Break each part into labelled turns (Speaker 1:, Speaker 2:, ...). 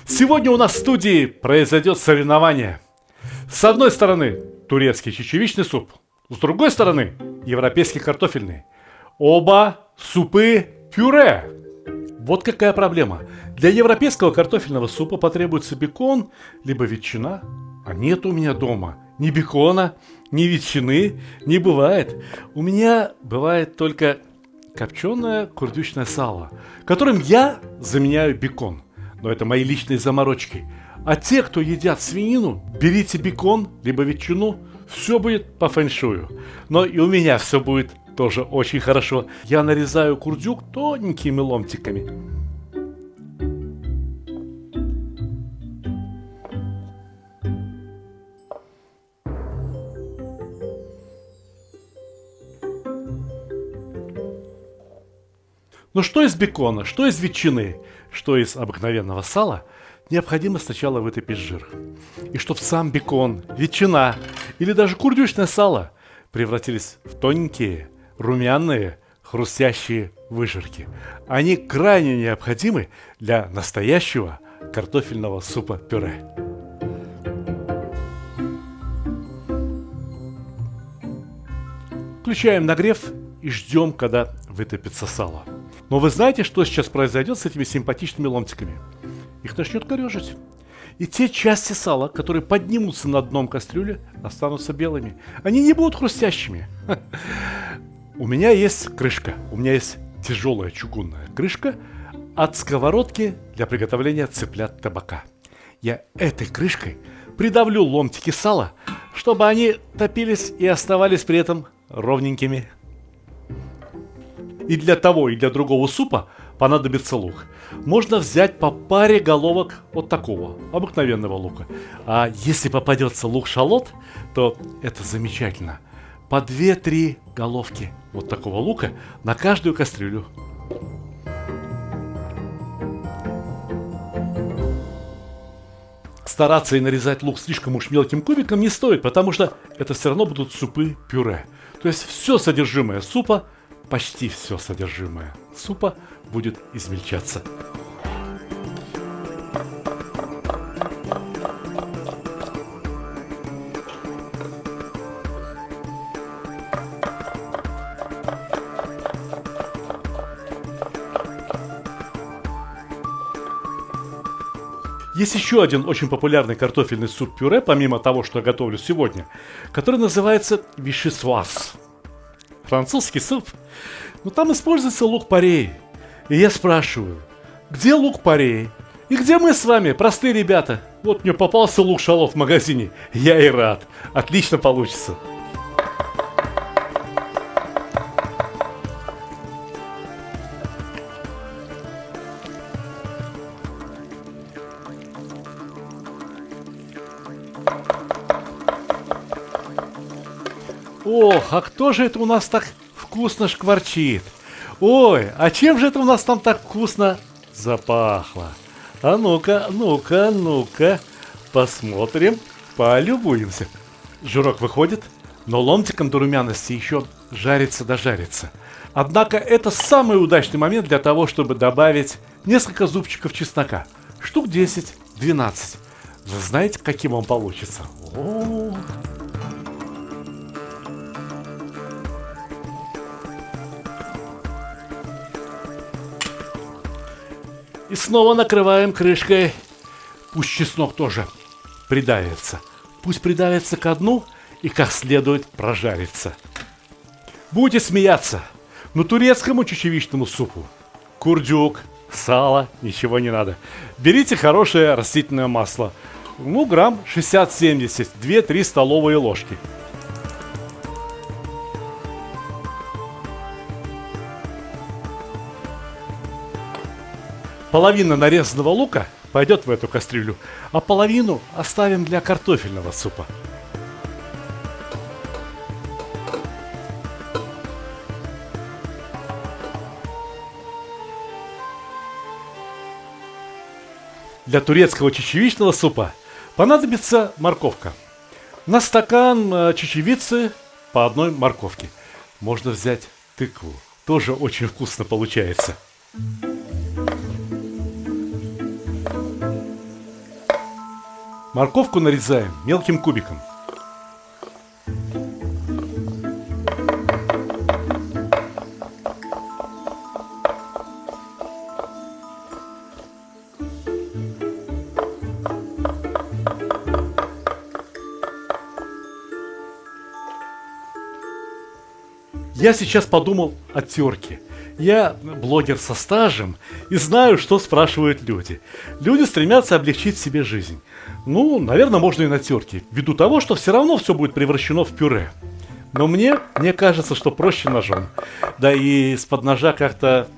Speaker 1: Сегодня у нас в студии произойдет соревнование. С одной стороны турецкий чечевичный суп, с другой стороны европейский картофельный. Оба супы пюре. Вот какая проблема. Для европейского картофельного супа потребуется бекон, либо ветчина. А нет у меня дома ни бекона, ни ветчины, не бывает. У меня бывает только копченое курдючное сало, которым я заменяю бекон. Но это мои личные заморочки. А те, кто едят свинину, берите бекон, либо ветчину, все будет по фэншую. Но и у меня все будет тоже очень хорошо. Я нарезаю курдюк тоненькими ломтиками. Но что из бекона, что из ветчины, что из обыкновенного сала, необходимо сначала вытопить жир. И чтобы сам бекон, ветчина или даже курдючное сало превратились в тоненькие, румяные, хрустящие выжарки. Они крайне необходимы для настоящего картофельного супа-пюре. Включаем нагрев и ждем, когда вытопится сало. Но вы знаете, что сейчас произойдет с этими симпатичными ломтиками? Их начнет корежить. И те части сала, которые поднимутся над дном кастрюли, останутся белыми. Они не будут хрустящими. У меня есть крышка. У меня есть тяжелая чугунная крышка от сковородки для приготовления цыплят табака. Я этой крышкой придавлю ломтики сала, чтобы они топились и оставались при этом ровненькими. И для того, и для другого супа понадобится лук. Можно взять по паре головок вот такого, обыкновенного лука. А если попадется лук-шалот, то это замечательно. По 2-3 головки вот такого лука на каждую кастрюлю. Стараться и нарезать лук слишком уж мелким кубиком не стоит, потому что это все равно будут супы-пюре. То есть все содержимое супа, почти все содержимое супа будет измельчаться. Есть еще один очень популярный картофельный суп-пюре, помимо того, что я готовлю сегодня, который называется вишисуаз. Французский суп. Но там используется лук-порей. И я спрашиваю, где лук-порей? И где мы с вами, простые ребята? Вот мне попался лук-шалот в магазине. Я и рад. Отлично получится. Ох, а кто же это у нас так вкусно шкварчит? Ой, а чем же это у нас там так вкусно запахло? А ну-ка, ну-ка, ну-ка, посмотрим, полюбуемся. Жирок выходит, но ломтиком до румяности еще жарится да жарится. Однако это самый удачный момент для того, чтобы добавить несколько зубчиков чеснока. Штук 10-12. Вы знаете, каким он получится? О-о-о. И снова накрываем крышкой. Пусть чеснок тоже придавится. Пусть придавится ко дну и как следует прожарится. Будете смеяться, но турецкому чечевичному супу курдюк, сало, ничего не надо. Берите хорошее растительное масло. Ну, грамм 60-70, 2-3 столовые ложки. Половина нарезанного лука пойдет в эту кастрюлю, а половину оставим для картофельного супа. Для турецкого чечевичного супа понадобится морковка. На стакан чечевицы по одной морковке. Можно взять тыкву. Тоже очень вкусно получается. Морковку нарезаем мелким кубиком. Я сейчас подумал о терке. Я блогер со стажем и знаю, что спрашивают люди. Люди стремятся облегчить себе жизнь. Ну, наверное, можно и на терке, ввиду того, что все равно все будет превращено в пюре. Но мне кажется, что проще ножом. Да и из-под ножа как-то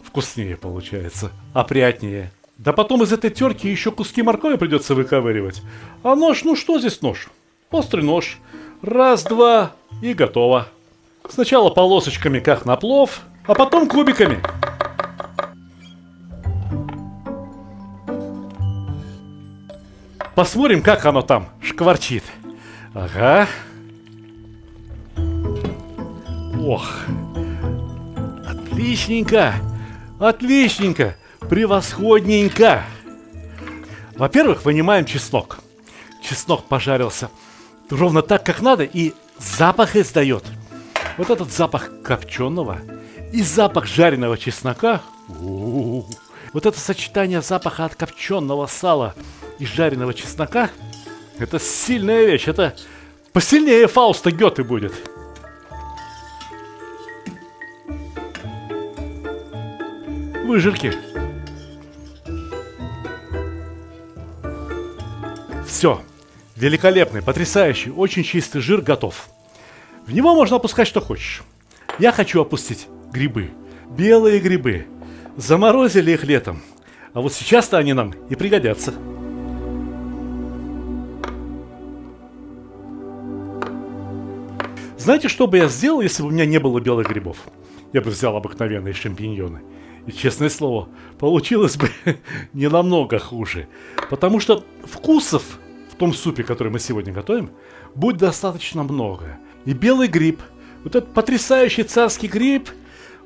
Speaker 1: вкуснее получается, опрятнее. Да потом из этой терки еще куски моркови придется выковыривать. А нож, ну что здесь нож? Острый нож. Раз, два и готово. Сначала полосочками, как на плов, а потом кубиками. Посмотрим, как оно там шкварчит. Ага. Ох. Отличненько. Отличненько. Превосходненько. Во-первых, вынимаем чеснок. Чеснок пожарился ровно так, как надо, и запах издает. Вот этот запах копченого и запах жареного чеснока. Вот это сочетание запаха от копченого сала и жареного чеснока — это сильная вещь. Это посильнее Фауста Гёте будет. Выжирки. Все. Великолепный, потрясающий, очень чистый жир готов. В него можно опускать что хочешь. Я хочу опустить грибы. Белые грибы. Заморозили их летом. А вот сейчас-то они нам и пригодятся. Знаете, что бы я сделал, если бы у меня не было белых грибов? Я бы взял обыкновенные шампиньоны. И, честное слово, получилось бы не намного хуже. Потому что вкусов в том супе, который мы сегодня готовим, будет достаточно много. И белый гриб, вот этот потрясающий царский гриб,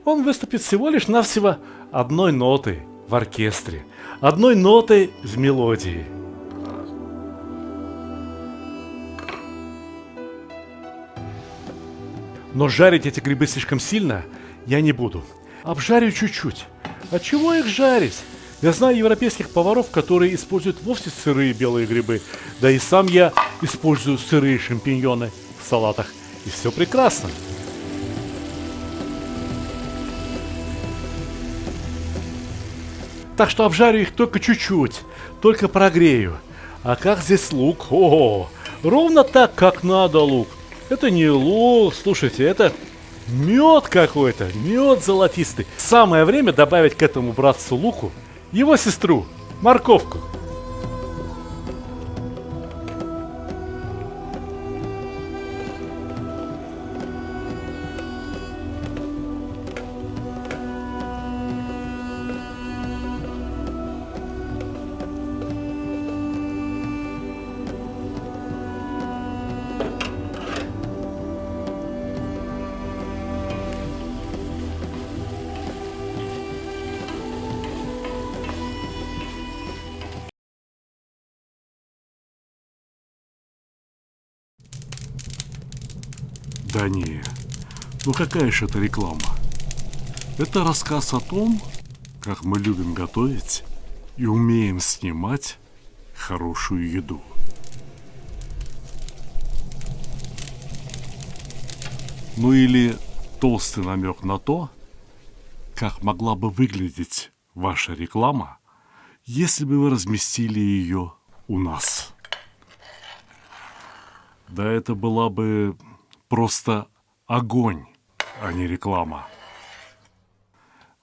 Speaker 1: он выступит всего лишь навсего одной нотой в оркестре, одной нотой в мелодии. Но жарить эти грибы слишком сильно я не буду. Обжарю чуть-чуть. А чего их жарить? Я знаю европейских поваров, которые используют вовсе сырые белые грибы. Да и сам я использую сырые шампиньоны в салатах. И все прекрасно. Так что обжарю их только чуть-чуть, только прогрею. А как здесь лук? О, ровно так, как надо лук. Это не лук, слушайте, это мед какой-то, мед золотистый. Самое время добавить к этому братцу луку его сестру, морковку.
Speaker 2: Да не, ну какая же это реклама? Это рассказ о том, как мы любим готовить и умеем снимать хорошую еду. Ну или толстый намек на то, как могла бы выглядеть ваша реклама, если бы вы разместили ее у нас. Да это была бы просто огонь, а не реклама.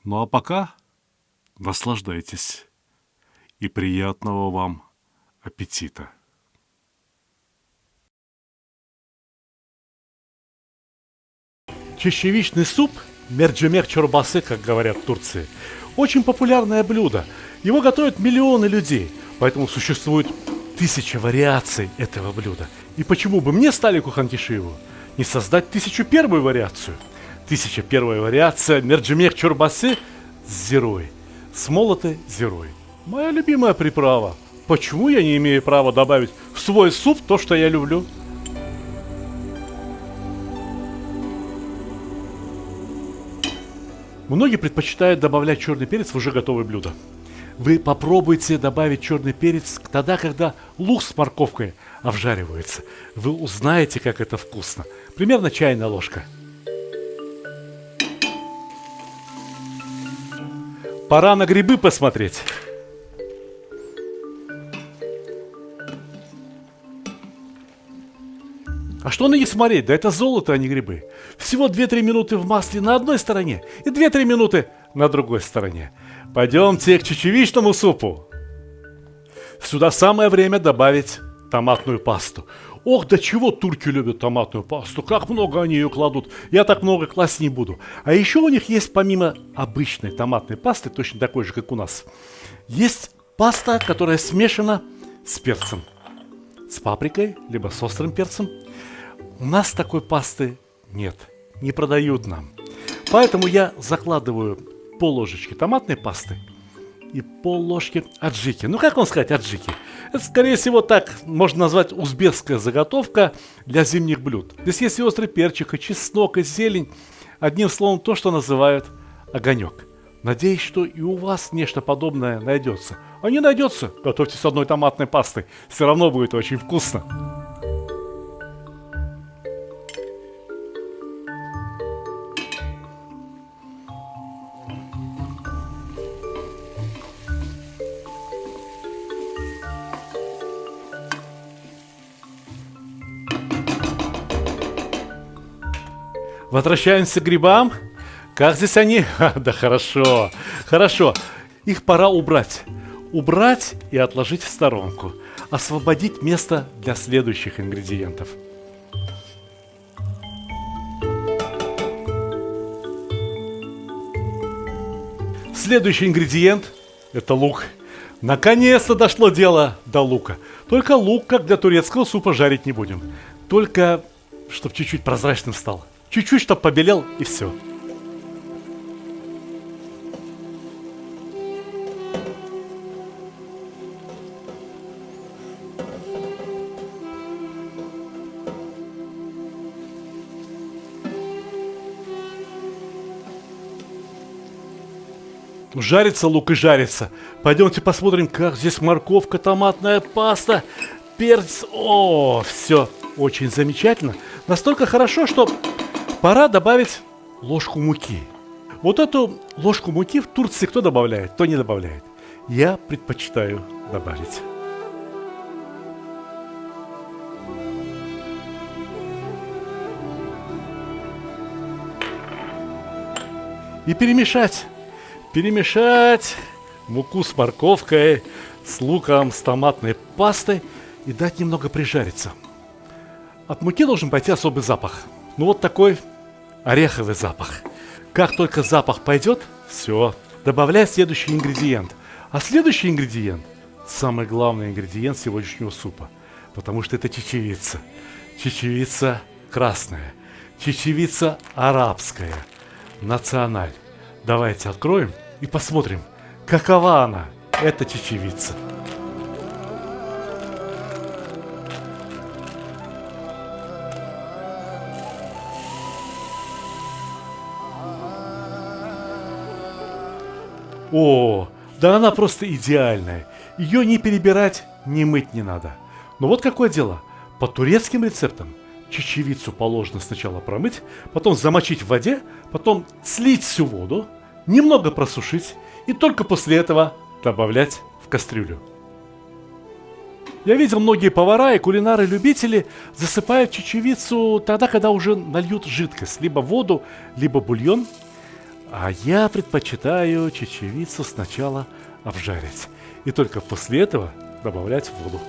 Speaker 2: Ну а пока наслаждайтесь и приятного вам аппетита.
Speaker 1: Чечевичный суп, мерджимек чорбасы, как говорят в Турции, очень популярное блюдо. Его готовят миллионы людей, поэтому существует 1000 вариаций этого блюда. И почему бы мне, Сталику Хантишиеву, не создать 1001 вариацию? 1001 вариация мерджимек чорбасы с зирой, с молотой зирой. Моя любимая приправа. Почему я не имею права добавить в свой суп то, что я люблю? Многие предпочитают добавлять черный перец в уже готовое блюдо. Вы попробуйте добавить черный перец тогда, когда лук с морковкой обжаривается. Вы узнаете, как это вкусно. Примерно чайная ложка. Пора на грибы посмотреть. А что на них смотреть? Да это золото, а не грибы. Всего 2-3 минуты в масле на одной стороне и 2-3 минуты на другой стороне. Пойдемте к чечевичному супу. Сюда самое время добавить томатную пасту. Ох, до чего турки любят томатную пасту. Как много они ее кладут. Я так много класть не буду. А еще у них есть, помимо обычной томатной пасты, точно такой же, как у нас, есть паста, которая смешана с перцем. С паприкой, либо с острым перцем. У нас такой пасты нет, не продают нам. Поэтому я закладываю пол-ложечки томатной пасты и пол-ложки аджики. Ну, как вам сказать аджики? Это, скорее всего, так можно назвать узбекская заготовка для зимних блюд. Здесь есть и острый перчик, и чеснок, и зелень. Одним словом, то, что называют огонек. Надеюсь, что и у вас нечто подобное найдется. А не найдется, готовьте с одной томатной пастой. Все равно будет очень вкусно. Возвращаемся к грибам. Как здесь они? Да хорошо, хорошо. Их пора убрать. Убрать и отложить в сторонку. Освободить место для следующих ингредиентов. Следующий ингредиент – это лук. Наконец-то дошло дело до лука. Только лук, как для турецкого супа, жарить не будем. Только, чтобы чуть-чуть прозрачным стал. Чуть-чуть, чтобы побелел, и все. Жарится лук и жарится. Пойдемте посмотрим, как здесь морковка, томатная паста, перец. О, все очень замечательно. Настолько хорошо, что пора добавить ложку муки. Вот эту ложку муки в Турции кто добавляет, кто не добавляет. Я предпочитаю добавить. И перемешать. Перемешать муку с морковкой, с луком, с томатной пастой и дать немного прижариться. От муки должен пойти особый запах. Ну вот такой ореховый запах. Как только запах пойдет, все, добавляй следующий ингредиент. А следующий ингредиент – самый главный ингредиент сегодняшнего супа. Потому что это чечевица. Чечевица красная. Чечевица арабская. Националь. Давайте откроем и посмотрим, какова она, эта чечевица. О, да она просто идеальная. Ее ни перебирать, ни мыть не надо. Но вот какое дело. По турецким рецептам чечевицу положено сначала промыть, потом замочить в воде, потом слить всю воду, немного просушить и только после этого добавлять в кастрюлю. Я видел, многие повара и кулинары-любители засыпают чечевицу тогда, когда уже нальют жидкость, либо воду, либо бульон. А я предпочитаю чечевицу сначала обжарить и только после этого добавлять воду.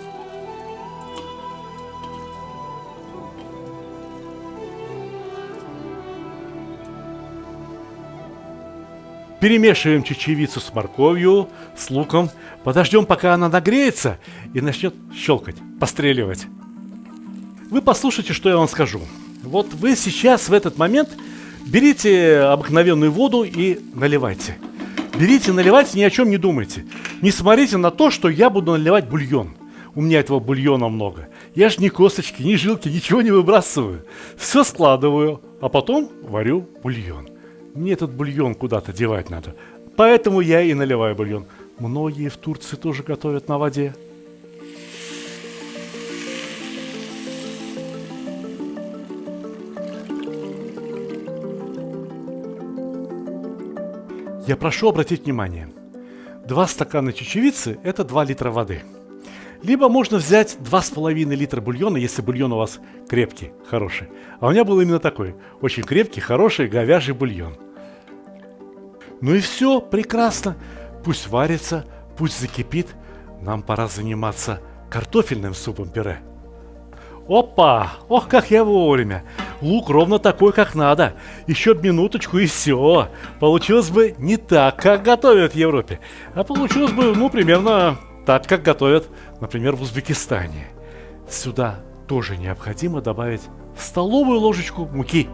Speaker 1: Перемешиваем чечевицу с морковью, с луком. Подождем, пока она нагреется и начнет щелкать, постреливать. Вы послушайте, что я вам скажу. Вот вы сейчас в этот момент берите обыкновенную воду и наливайте. Берите, наливайте, ни о чем не думайте. Не смотрите на то, что я буду наливать бульон. У меня этого бульона много. Я ж ни косточки, ни жилки, ничего не выбрасываю. Все складываю, а потом варю бульон. Мне этот бульон куда-то девать надо. Поэтому я и наливаю бульон. Многие в Турции тоже готовят на воде. Я прошу обратить внимание. 2 стакана чечевицы – это 2 литра воды. Либо можно взять 2,5 литра бульона, если бульон у вас крепкий, хороший. А у меня был именно такой, очень крепкий, хороший говяжий бульон. Ну и все, прекрасно. Пусть варится, пусть закипит. Нам пора заниматься картофельным супом-пюре. Опа! Ох, как я вовремя! Лук ровно такой, как надо. Еще минуточку и все. Получилось бы не так, как готовят в Европе. А получилось бы, примерно так, как готовят, например, в Узбекистане. Сюда тоже необходимо добавить столовую ложечку муки.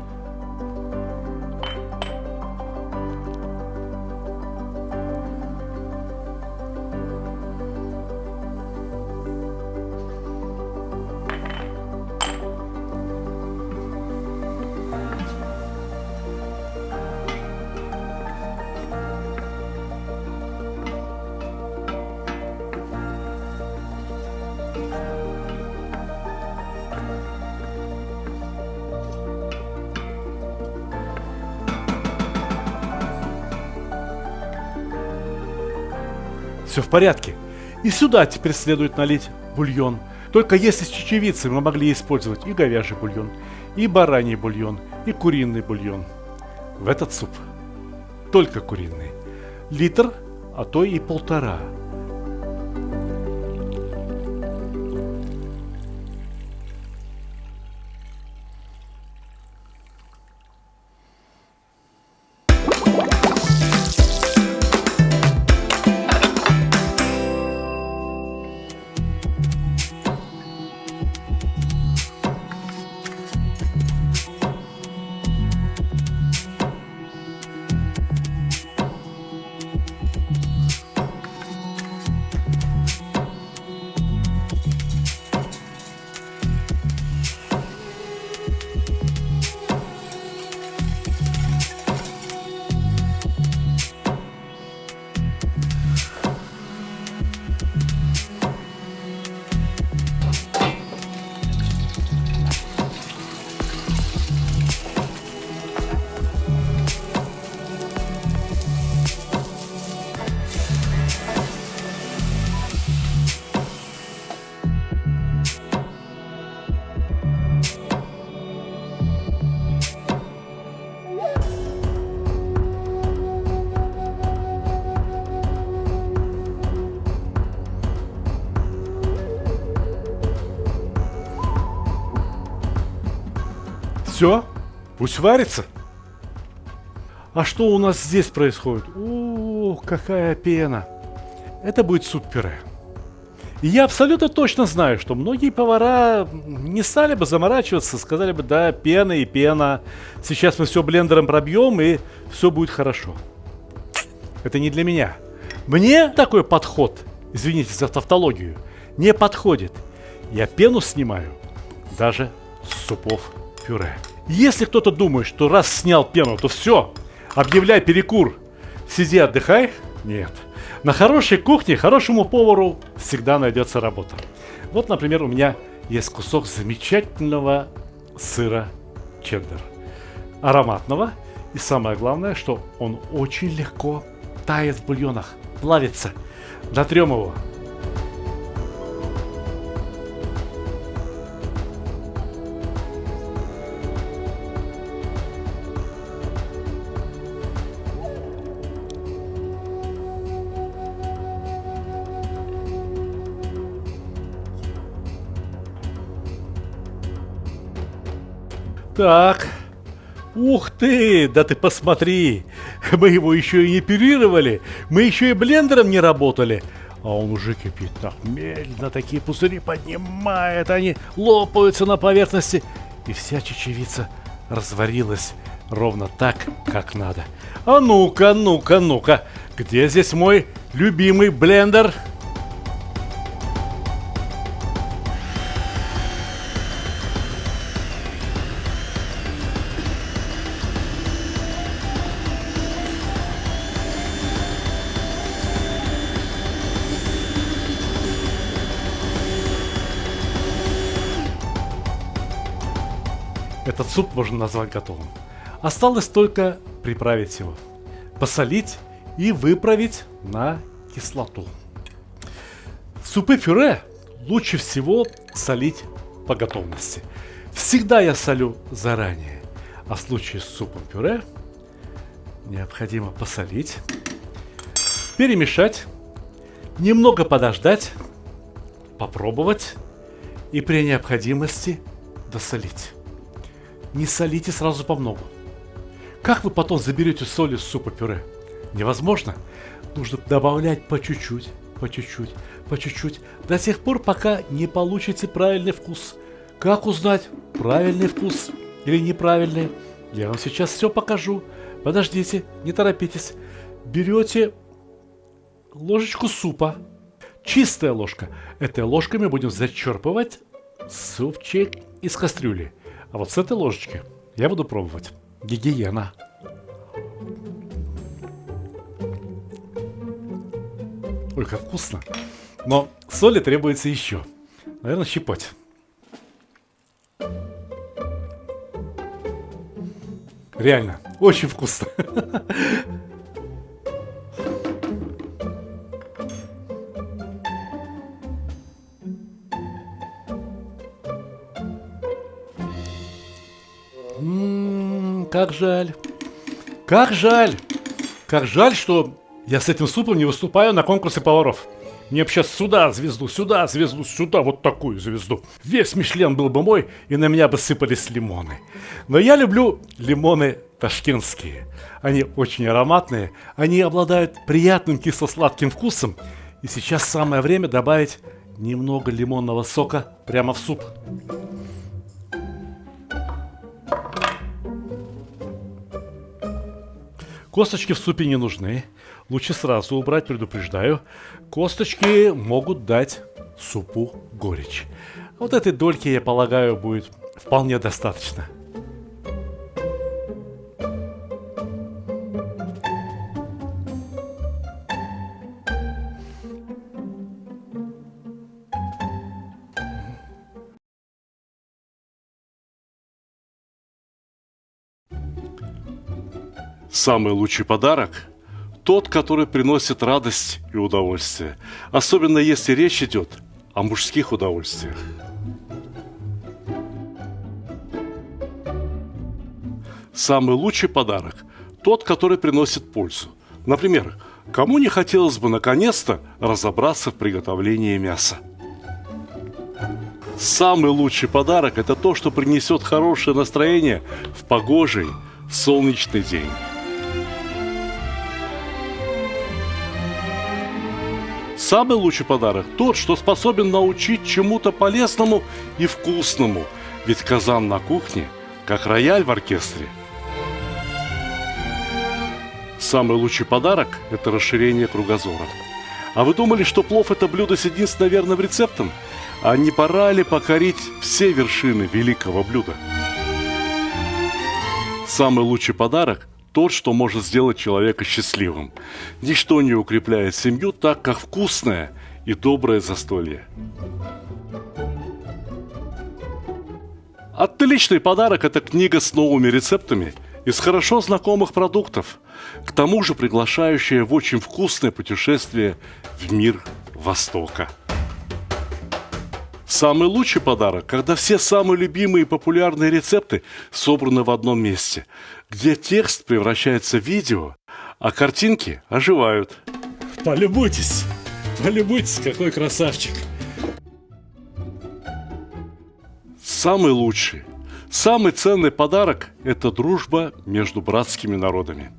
Speaker 1: Все в порядке. И сюда теперь следует налить бульон. Только если с чечевицей мы могли использовать и говяжий бульон, и бараний бульон, и куриный бульон. В этот суп только куриный. Литр, а то и 1,5. Все, пусть варится. А что у нас здесь происходит? О, какая пена. Это будет суп-пюре. И я абсолютно точно знаю, что многие повара не стали бы заморачиваться, сказали бы, да, пена и пена. Сейчас мы все блендером пробьем, и все будет хорошо. Это не для меня. Мне такой подход, извините за тавтологию, не подходит. Я пену снимаю даже с супов-пюре. Если кто-то думает, что раз снял пену, то все, объявляй перекур, сиди отдыхай, нет. На хорошей кухне хорошему повару всегда найдется работа. Вот, например, у меня есть кусок замечательного сыра чеддер. Ароматного. И самое главное, что он очень легко тает в бульонах, плавится. Натрем его. Так, ух ты, да ты посмотри, мы его еще и не пюрировали, мы еще и блендером не работали, а он уже кипит так медленно, такие пузыри поднимает, они лопаются на поверхности, и вся чечевица разварилась ровно так, как надо. А ну-ка, ну-ка, ну-ка, где здесь мой любимый блендер? Этот суп можно назвать готовым. Осталось только приправить его, посолить и выправить на кислоту. Супы-пюре лучше всего солить по готовности. Всегда я солю заранее, а в случае с супом-пюре необходимо посолить, перемешать, немного подождать, попробовать и при необходимости досолить. Не солите сразу по много. Как вы потом заберете соль из супа-пюре? Невозможно. Нужно добавлять по чуть-чуть, по чуть-чуть, по чуть-чуть, до тех пор, пока не получите правильный вкус. Как узнать, правильный вкус или неправильный? Я вам сейчас все покажу. Подождите, не торопитесь. Берете ложечку супа. Чистая ложка. Этой ложкой мы будем зачерпывать супчик из кастрюли. А вот с этой ложечки я буду пробовать. Гигиена. Ой, как вкусно. Но соли требуется еще. Наверное, щепоть. Реально, очень вкусно. Как жаль. Как жаль. Как жаль, что я с этим супом не выступаю на конкурсе поваров. Мне бы сейчас сюда звезду, сюда вот такую звезду. Весь Мишлен был бы мой, и на меня бы сыпались лимоны. Но я люблю лимоны ташкентские. Они очень ароматные, они обладают приятным кисло-сладким вкусом. И сейчас самое время добавить немного лимонного сока прямо в суп. Косточки в супе не нужны. Лучше сразу убрать, предупреждаю. Косточки могут дать супу горечь. Вот этой дольки, я полагаю, будет вполне достаточно.
Speaker 2: Самый лучший подарок – тот, который приносит радость и удовольствие. Особенно если речь идет о мужских удовольствиях. Самый лучший подарок – тот, который приносит пользу. Например, кому не хотелось бы наконец-то разобраться в приготовлении мяса? Самый лучший подарок – это то, что принесет хорошее настроение в погожий, солнечный день. Самый лучший подарок – тот, что способен научить чему-то полезному и вкусному. Ведь казан на кухне, как рояль в оркестре. Самый лучший подарок – это расширение кругозора. А вы думали, что плов – это блюдо с единственным верным рецептом? А не пора ли покорить все вершины великого блюда? Самый лучший подарок – тот, что может сделать человека счастливым. Ничто не укрепляет семью так, как вкусное и доброе застолье. Отличный подарок – это книга с новыми рецептами из хорошо знакомых продуктов, к тому же приглашающая в очень вкусное путешествие в мир Востока. Самый лучший подарок, когда все самые любимые и популярные рецепты собраны в одном месте, где текст превращается в видео, а картинки оживают.
Speaker 1: Полюбуйтесь, какой красавчик.
Speaker 2: Самый лучший, самый ценный подарок – это дружба между братскими народами.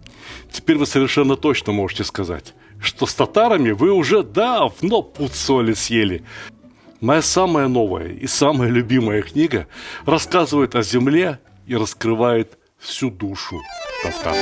Speaker 2: Теперь вы совершенно точно можете сказать, что с татарами вы уже давно пуд соли съели. Моя самая новая и самая любимая книга рассказывает о земле и раскрывает
Speaker 1: всю душу татар.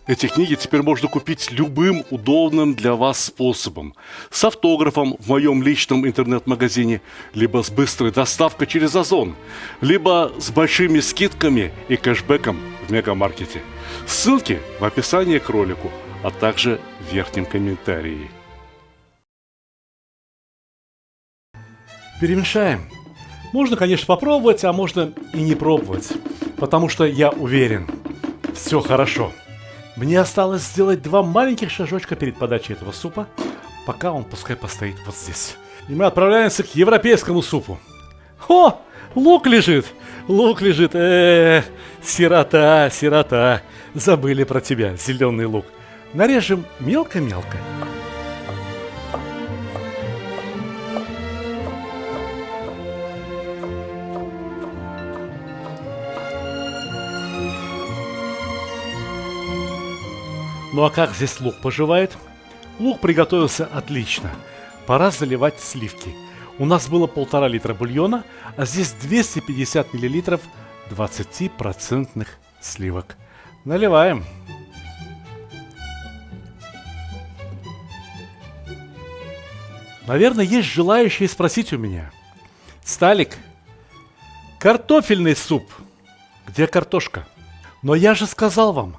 Speaker 1: Эти книги теперь можно купить любым удобным для вас способом. С автографом в моем личном интернет-магазине, либо с быстрой доставкой через Озон, либо с большими скидками и кэшбэком в мегамаркете. Ссылки в описании к ролику, а также в верхнем комментарии. Перемешаем. Можно, конечно, попробовать, а можно и не пробовать, потому что я уверен, все хорошо. Мне осталось сделать 2 маленьких шажочка перед подачей этого супа, пока он пускай постоит вот здесь. И мы отправляемся к европейскому супу. О, лук лежит, сирота, сирота. Забыли про тебя, зеленый лук. Нарежем мелко-мелко. Ну а как здесь лук поживает? Лук приготовился отлично. Пора заливать сливки. У нас было 1,5 литра бульона, а здесь 250 миллилитров 20% сливок. Наливаем. Наверное, есть желающие спросить у меня: Сталик, картофельный суп, где картошка? Но я же сказал вам,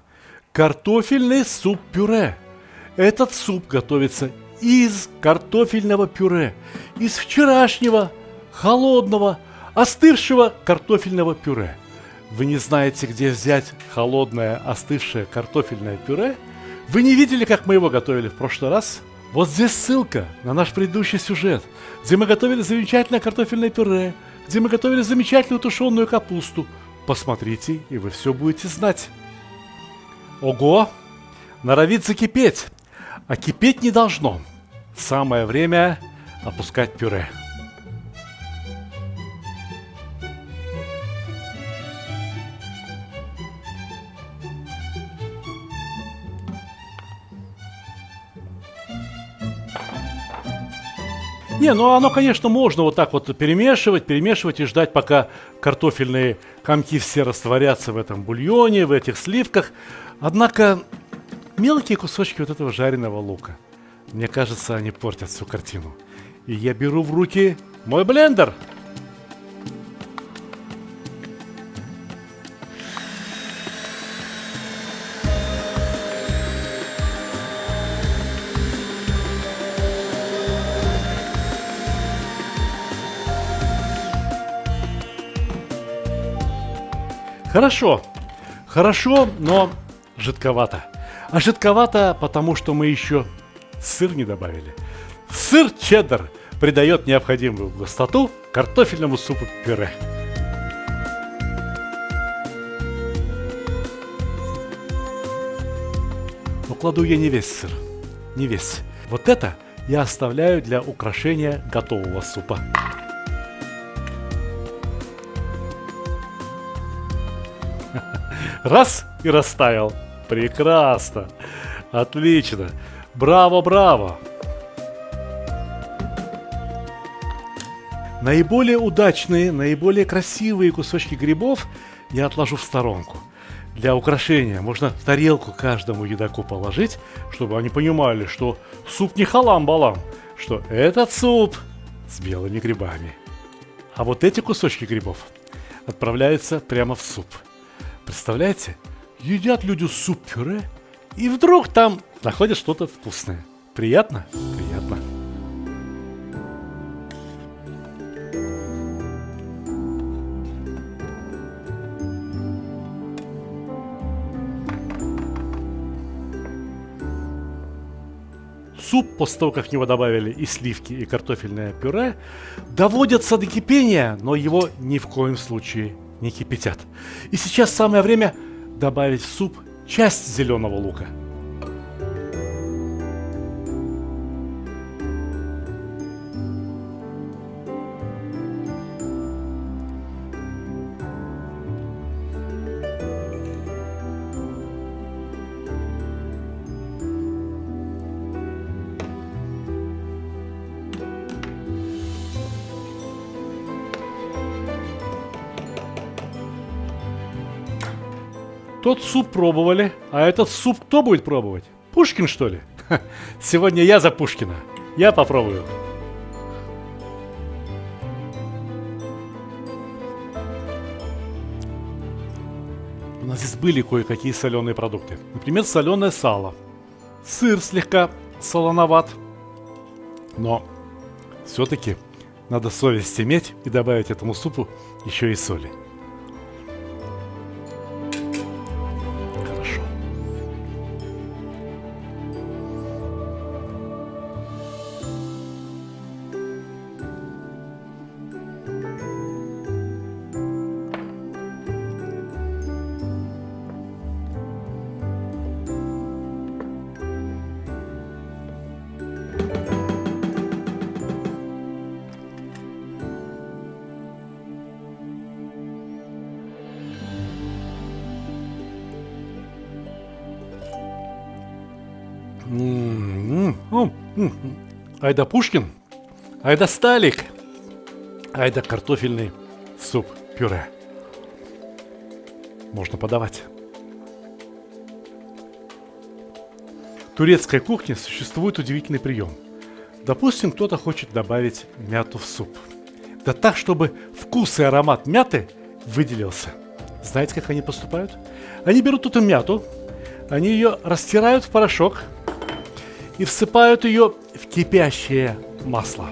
Speaker 1: картофельный суп-пюре. Этот суп готовится из картофельного пюре, из вчерашнего, холодного, остывшего картофельного пюре. Вы не знаете, где взять холодное, остывшее картофельное пюре? Вы не видели, как мы его готовили в прошлый раз? Вот здесь ссылка на наш предыдущий сюжет, где мы готовили замечательное картофельное пюре, где мы готовили замечательную тушеную капусту. Посмотрите, и вы все будете знать. Ого! Норовит закипеть, а кипеть не должно. Самое время опускать пюре. Не, ну оно, конечно, можно вот так вот перемешивать и ждать, пока картофельные комки все растворятся в этом бульоне, в этих сливках. Однако мелкие кусочки вот этого жареного лука, мне кажется, они портят всю картину. И я беру в руки мой блендер. Хорошо, но жидковато. А жидковато, потому что мы еще сыр не добавили. Сыр чеддер придает необходимую густоту картофельному супу-пюре. Но кладу я не весь сыр, не весь. Вот это я оставляю для украшения готового супа. Раз и растаял. Прекрасно. Отлично. Браво, браво. Наиболее удачные, наиболее красивые кусочки грибов я отложу в сторонку. Для украшения можно в тарелку каждому едоку положить, чтобы они понимали, что суп не халам-балам, что этот суп с белыми грибами. А вот эти кусочки грибов отправляются прямо в суп. Представляете? Едят люди суп-пюре, и вдруг там находят что-то вкусное. Приятно? Приятно. Суп, после того, как в него добавили и сливки, и картофельное пюре, доводятся до кипения, но его ни в коем случае не кипятят. И сейчас самое время добавить в суп часть зеленого лука. Тот суп пробовали, а этот суп кто будет пробовать? Пушкин, что ли? Ха, сегодня я за Пушкина. Я попробую. У нас здесь были кое-какие соленые продукты. Например, соленое сало. Сыр слегка солоноват. Но все-таки надо совесть иметь и добавить этому супу еще и соли. Хорошо. Айда Пушкин, айда Сталик, айда картофельный суп-пюре. Можно подавать. В турецкой кухне существует удивительный прием. Допустим, кто-то хочет добавить мяту в суп. Да так, чтобы вкус и аромат мяты выделился. Знаете, как они поступают? Они берут эту мяту, они ее растирают в порошок и всыпают ее в кипящее масло.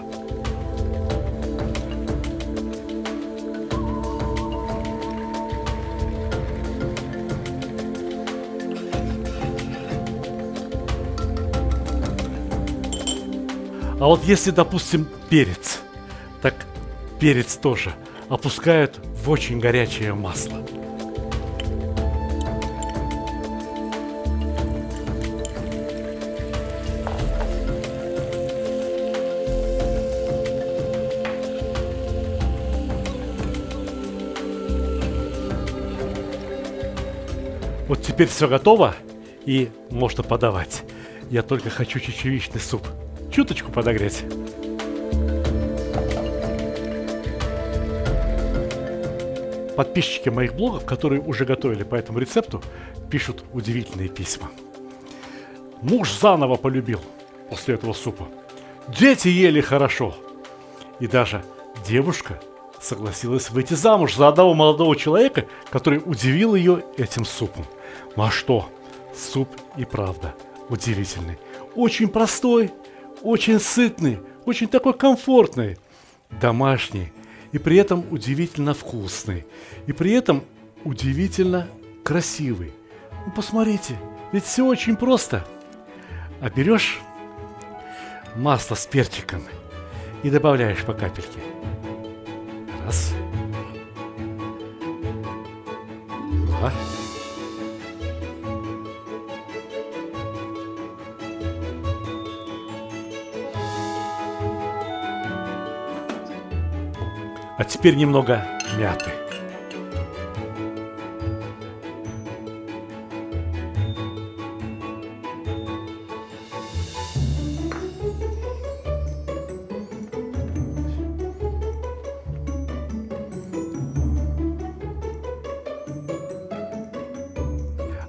Speaker 1: А вот если, допустим, перец, так перец тоже опускают в очень горячее масло. Вот теперь все готово и можно подавать. Я только хочу чечевичный суп. Чуточку подогреть. Подписчики моих блогов, которые уже готовили по этому рецепту, пишут удивительные письма. Муж заново полюбил после этого супа. Дети ели хорошо. И даже девушка согласилась выйти замуж за одного молодого человека, который удивил ее этим супом. Ну а что? Суп и правда удивительный. Очень простой, очень сытный, очень такой комфортный, домашний. И при этом удивительно вкусный. И при этом удивительно красивый. Ну посмотрите, ведь все очень просто. А берешь масло с перчиком и добавляешь по капельке. Раз. Два. А теперь немного мяты.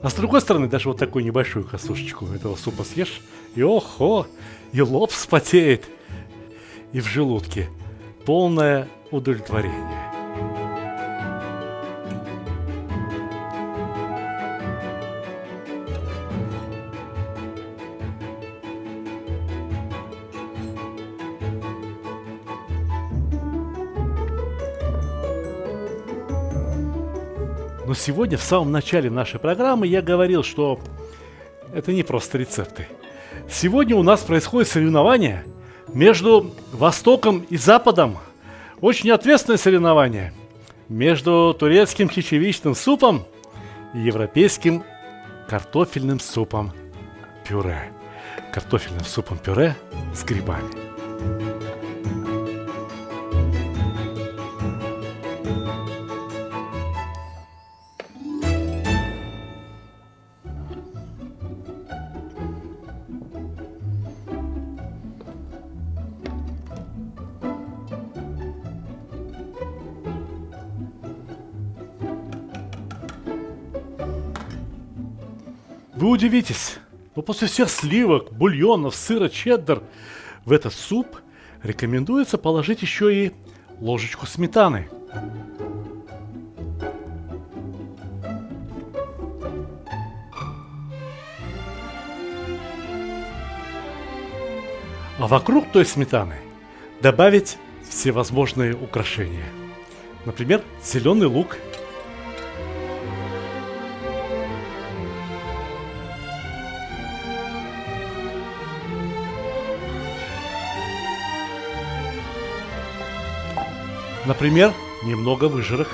Speaker 1: А с другой стороны, даже вот такую небольшую косушечку этого супа съешь, и охо, и лоб вспотеет, и в желудке полное удовлетворение. Но сегодня, в самом начале нашей программы, я говорил, что это не просто рецепты. Сегодня у нас происходит соревнование между Востоком и Западом. Очень ответственное соревнование между турецким чечевичным супом и европейским картофельным супом-пюре. Картофельным супом-пюре с грибами. Вы удивитесь, но после всех сливок, бульонов, сыра чеддер в этот суп рекомендуется положить еще и ложечку сметаны. А вокруг той сметаны добавить всевозможные украшения. Например, зеленый лук. Например, немного выжарок.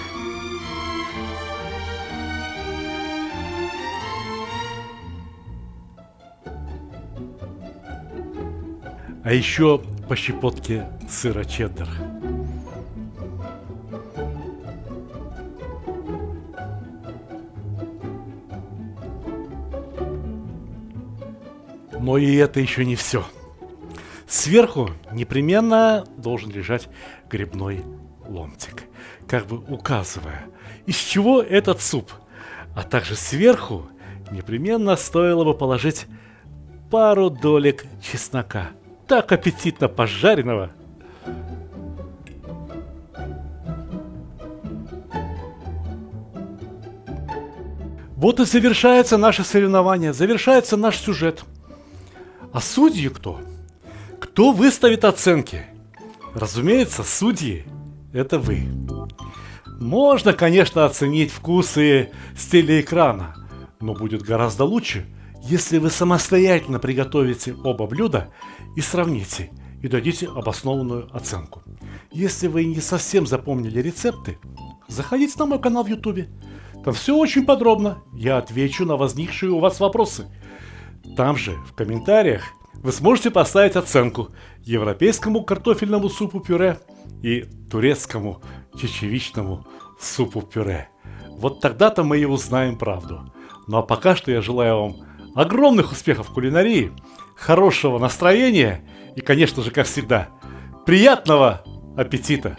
Speaker 1: А еще по щепотке сыра чеддер. Но и это еще не все. Сверху непременно должен лежать грибной ломтик, как бы указывая, из чего этот суп. А также сверху непременно стоило бы положить пару долек чеснока, так аппетитно пожаренного. Вот и завершается наше соревнование, завершается наш сюжет. А судьи кто? Кто выставит оценки? Разумеется, судьи – это вы. Можно, конечно, оценить вкусы с телеэкрана, но будет гораздо лучше, если вы самостоятельно приготовите оба блюда и сравните, и дадите обоснованную оценку. Если вы не совсем запомнили рецепты, заходите на мой канал в YouTube. Там все очень подробно, я отвечу на возникшие у вас вопросы. Там же, в комментариях, вы сможете поставить оценку европейскому картофельному супу-пюре и турецкому чечевичному супу-пюре. Вот тогда-то мы и узнаем правду. Ну а пока что я желаю вам огромных успехов в кулинарии, хорошего настроения и, конечно же, как всегда, приятного аппетита!